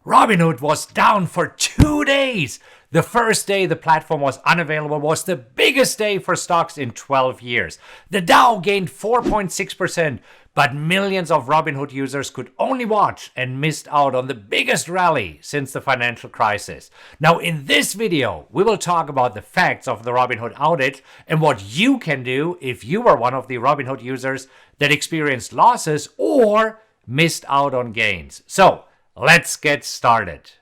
Robinhood was down for 2 days. The first day the platform was unavailable was the biggest day for stocks in 12 years. The Dow gained 4.6%, but millions of Robinhood users could only watch and missed out on the biggest rally since the financial crisis. Now, in this video, we will talk about the facts of the Robinhood outage and what you can do if you are one of the Robinhood users that experienced losses or missed out on gains. So, let's get started.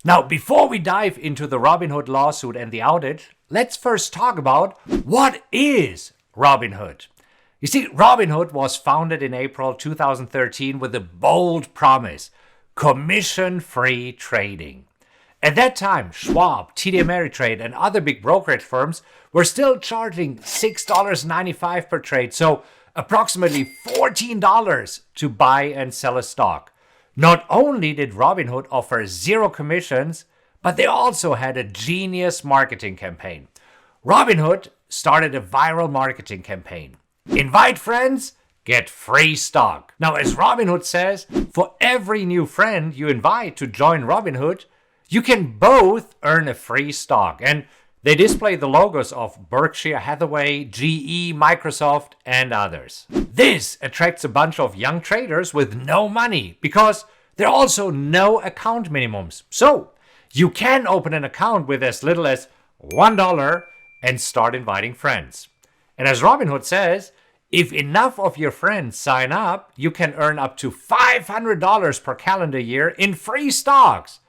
Now, before we dive into the Robinhood lawsuit and the outage, let's first talk about what is Robinhood. You see, Robinhood was founded in April 2013 with a bold promise: commission-free trading. At that time, Schwab, TD Ameritrade, and other big brokerage firms were still charging $6.95 per trade, so approximately $14 to buy and sell a stock. Not only did Robinhood offer zero commissions, but they also had a genius marketing campaign. Robinhood started a viral marketing campaign. Invite friends, get free stock. Now, as Robinhood says, for every new friend you invite to join Robinhood, you can both earn a free stock. And they display the logos of Berkshire Hathaway, GE, Microsoft, and others. This attracts a bunch of young traders with no money because there are also no account minimums. So you can open an account with as little as $1 and start inviting friends. And as Robinhood says, if enough of your friends sign up, you can earn up to $500 per calendar year in free stocks.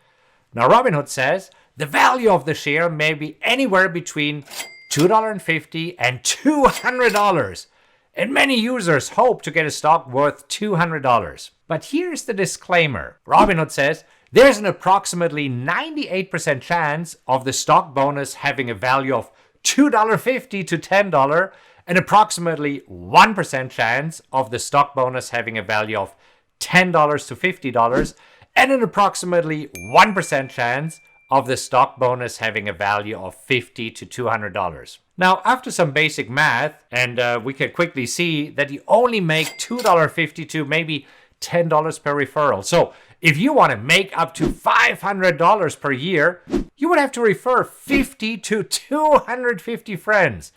Now, Robinhood says the value of the share may be anywhere between $2.50 and $200, and many users hope to get a stock worth $200. But here's the disclaimer. Robinhood says there's an approximately 98% chance of the stock bonus having a value of $2.50 to $10, and approximately 1% chance of the stock bonus having a value of $10 to $50, and an approximately 1% chance of the stock bonus having a value of $50 to $200. Now, after some basic math, and we can quickly see that you only make $2.50 to maybe $10 per referral. So if you want to make up to $500 per year, you would have to refer 50 to 250 friends.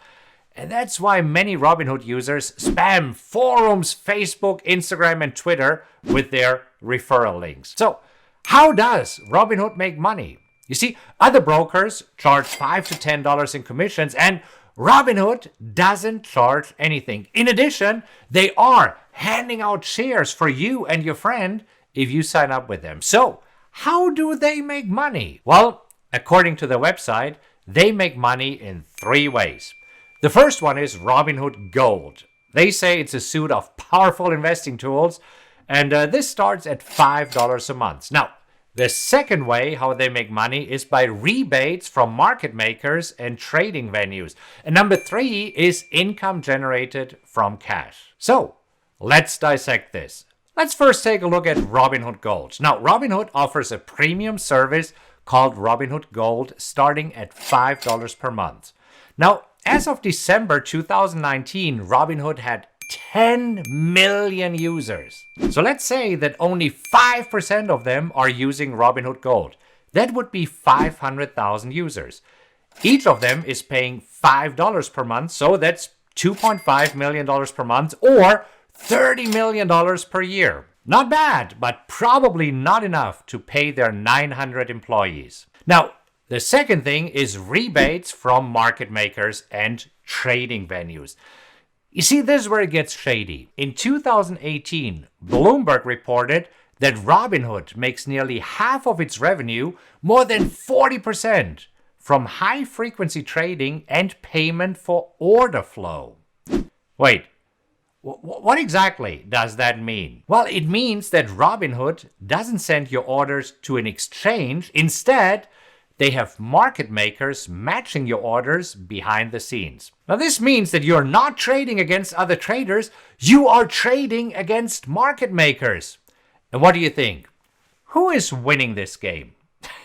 And that's why many Robinhood users spam forums, Facebook, Instagram, and Twitter with their referral links. So how does Robinhood make money? You see, other brokers charge $5 to $10 in commissions, and Robinhood doesn't charge anything. In addition, they are handing out shares for you and your friend if you sign up with them. So how do they make money? Well, according to the website, they make money in 3 ways. The first one is Robinhood Gold. They say it's a suite of powerful investing tools, and this starts at $5 a month. Now, the second way how they make money is by rebates from market makers and trading venues. And number 3 is income generated from cash. So, let's dissect this. Let's first take a look at Robinhood Gold. Now, Robinhood offers a premium service called Robinhood Gold starting at $5 per month. Now, as of December 2019, Robinhood had 10 million users. So let's say that only 5% of them are using Robinhood Gold. That would be 500,000 users. Each of them is paying $5 per month, so that's $2.5 million per month or $30 million per year. Not bad, but probably not enough to pay their 900 employees. Now, the second thing is rebates from market makers and trading venues. You see, this is where it gets shady. In 2018, Bloomberg reported that Robinhood makes nearly half of its revenue, more than 40%, from high-frequency trading and payment for order flow. Wait, what exactly does that mean? Well, it means that Robinhood doesn't send your orders to an exchange. Instead, they have market makers matching your orders behind the scenes. Now, this means that you're not trading against other traders, you are trading against market makers. And what do you think? Who is winning this game?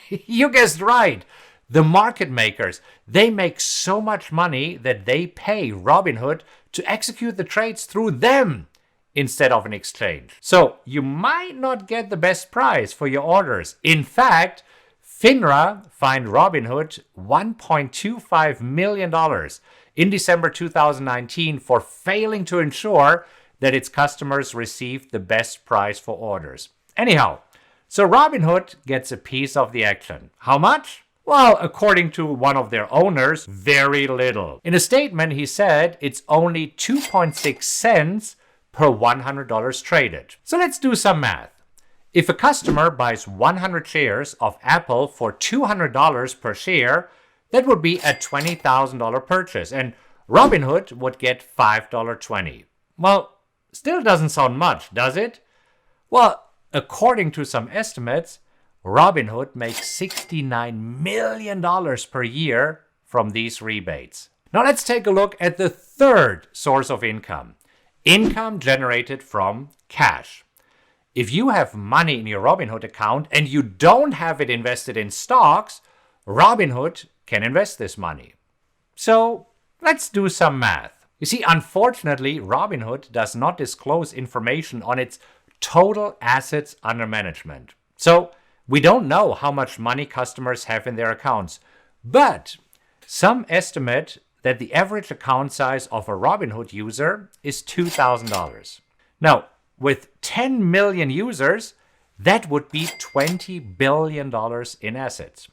You guessed right. The market makers, they make so much money that they pay Robinhood to execute the trades through them instead of an exchange. So you might not get the best price for your orders. In fact, FINRA fined Robinhood $1.25 million in December 2019 for failing to ensure that its customers received the best price for orders. Anyhow, so Robinhood gets a piece of the action. How much? Well, according to one of their owners, very little. In a statement, he said it's only 2.6 cents per $100 traded. So let's do some math. If a customer buys 100 shares of Apple for $200 per share, that would be a $20,000 purchase, and Robinhood would get $5.20. Well, still doesn't sound much, does it? Well, according to some estimates, Robinhood makes $69 million per year from these rebates. Now let's take a look at the third source of income. Income generated from cash. If you have money in your Robinhood account and you don't have it invested in stocks, Robinhood can invest this money. So let's do some math. You see, unfortunately, Robinhood does not disclose information on its total assets under management. So we don't know how much money customers have in their accounts, but some estimate that the average account size of a Robinhood user is $2,000. Now, with 10 million users, that would be $20 billion in assets.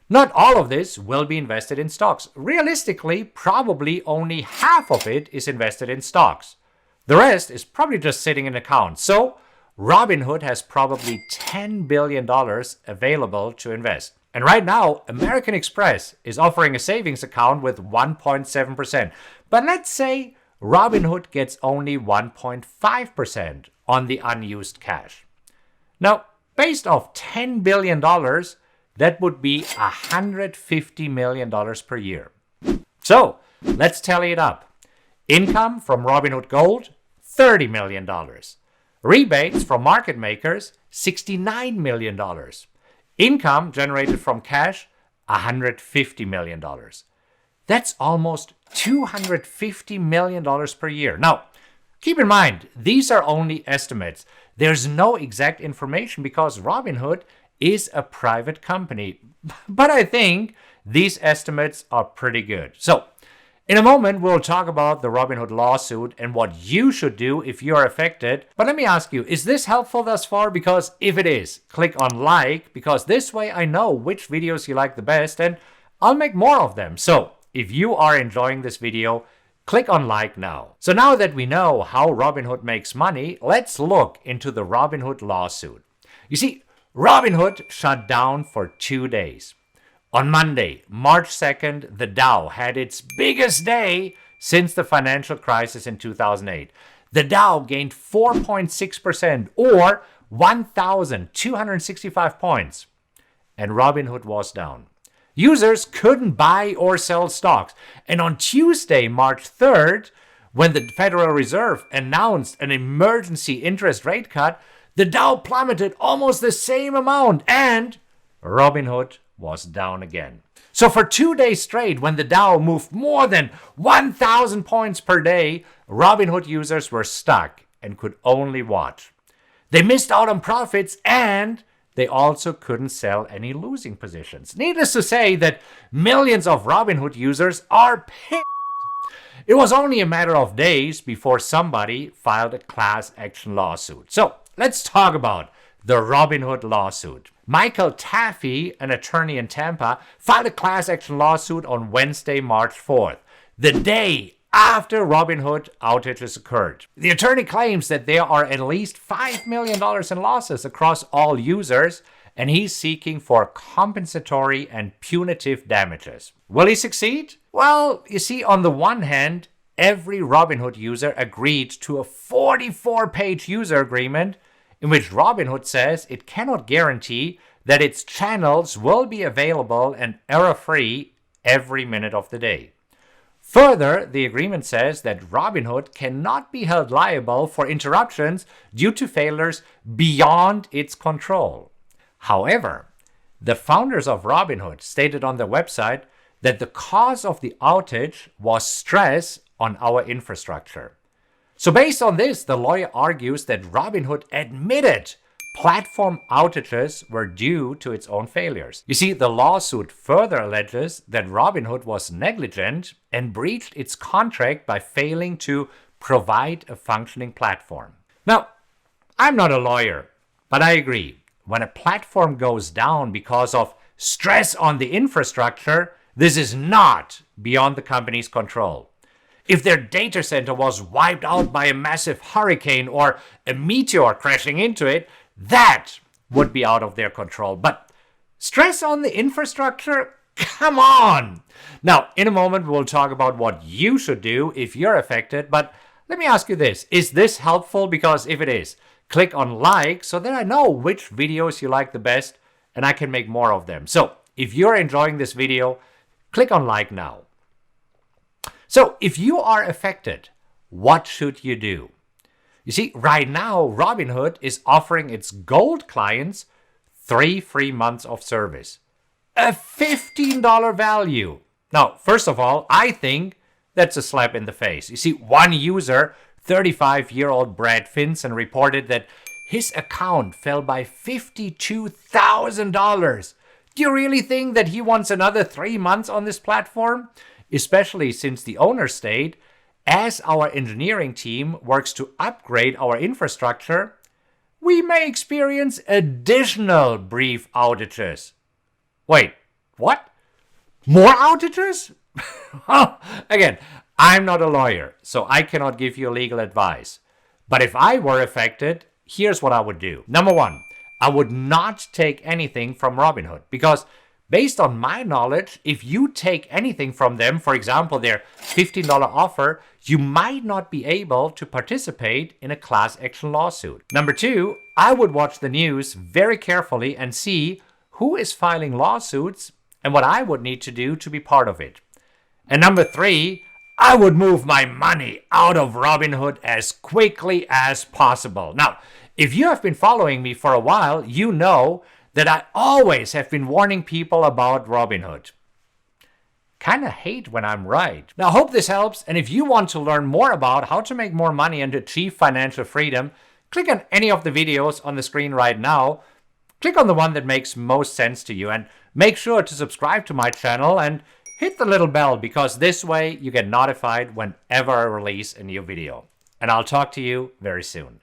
Not all of this will be invested in stocks. Realistically, probably only half of it is invested in stocks. The rest is probably just sitting in accounts. So Robinhood has probably $10 billion available to invest. And right now, American Express is offering a savings account with 1.7%. But let's say Robinhood gets only 1.5% on the unused cash. Now, based off $10 billion, that would be $150 million per year. So let's tally it up. Income from Robinhood Gold, $30 million. Rebates from market makers, $69 million. Income generated from cash, $150 million. That's almost $250 million per year. Now, keep in mind, these are only estimates. There's no exact information because Robinhood is a private company. But I think these estimates are pretty good. So, in a moment, we'll talk about the Robinhood lawsuit and what you should do if you are affected. But let me ask you, is this helpful thus far? Because if it is, click on like, because this way I know which videos you like the best and I'll make more of them. So if you are enjoying this video, click on like now. So now that we know how Robinhood makes money, let's look into the Robinhood lawsuit. You see, Robinhood shut down for 2 days. On Monday, March 2nd, the Dow had its biggest day since the financial crisis in 2008. The Dow gained 4.6% or 1,265 points. And Robinhood was down. Users couldn't buy or sell stocks. And on Tuesday, March 3rd, when the Federal Reserve announced an emergency interest rate cut, the Dow plummeted almost the same amount and Robinhood was down again. So for 2 days straight, when the Dow moved more than 1,000 points per day, Robinhood users were stuck and could only watch. They missed out on profits and they also couldn't sell any losing positions. Needless to say that millions of Robinhood users are pissed. It was only a matter of days before somebody filed a class action lawsuit. So let's talk about the Robinhood lawsuit. Michael Taffy, an attorney in Tampa, filed a class action lawsuit on Wednesday, March 4th, the day after Robinhood outages occurred. The attorney claims that there are at least $5 million in losses across all users, and he's seeking for compensatory and punitive damages. Will he succeed? Well, you see, on the one hand, every Robinhood user agreed to a 44-page user agreement in which Robinhood says it cannot guarantee that its channels will be available and error-free every minute of the day. Further, the agreement says that Robinhood cannot be held liable for interruptions due to failures beyond its control. However, The founders of Robinhood stated on their website that the cause of the outage was stress on our infrastructure. So based on this, the lawyer argues that Robinhood admitted platform outages were due to its own failures. You see, the lawsuit further alleges that Robinhood was negligent and breached its contract by failing to provide a functioning platform. Now, I'm not a lawyer, but I agree. When a platform goes down because of stress on the infrastructure, this is not beyond the company's control. If their data center was wiped out by a massive hurricane or a meteor crashing into it, that would be out of their control. But stress on the infrastructure? Come on! Now, in a moment, we'll talk about what you should do if you're affected. But let me ask you this. Is this helpful? Because if it is, click on like so that I know which videos you like the best and I can make more of them. So if you're enjoying this video, click on like now. So if you are affected, what should you do? You see, right now, Robinhood is offering its gold clients 3 free months of service. A $15 value. Now, first of all, I think that's a slap in the face. You see, one user, 35-year-old Brad Finson, reported that his account fell by $52,000. Do you really think that he wants another 3 months on this platform? Especially since the owner state, as our engineering team works to upgrade our infrastructure, we may experience additional brief outages. Wait, what? More outages? Again, I'm not a lawyer, so I cannot give you legal advice. But if I were affected, here's what I would do. Number one, I would not take anything from Robinhood because based on my knowledge, if you take anything from them, for example, their $15 offer, you might not be able to participate in a class action lawsuit. Number two, I would watch the news very carefully and see who is filing lawsuits and what I would need to do to be part of it. And number three, I would move my money out of Robinhood as quickly as possible. Now, if you have been following me for a while, you know that I always have been warning people about Robinhood. Kinda hate when I'm right. Now, I hope this helps, and if you want to learn more about how to make more money and achieve financial freedom, click on any of the videos on the screen right now. Click on the one that makes most sense to you, and make sure to subscribe to my channel and hit the little bell because this way you get notified whenever I release a new video. And I'll talk to you very soon.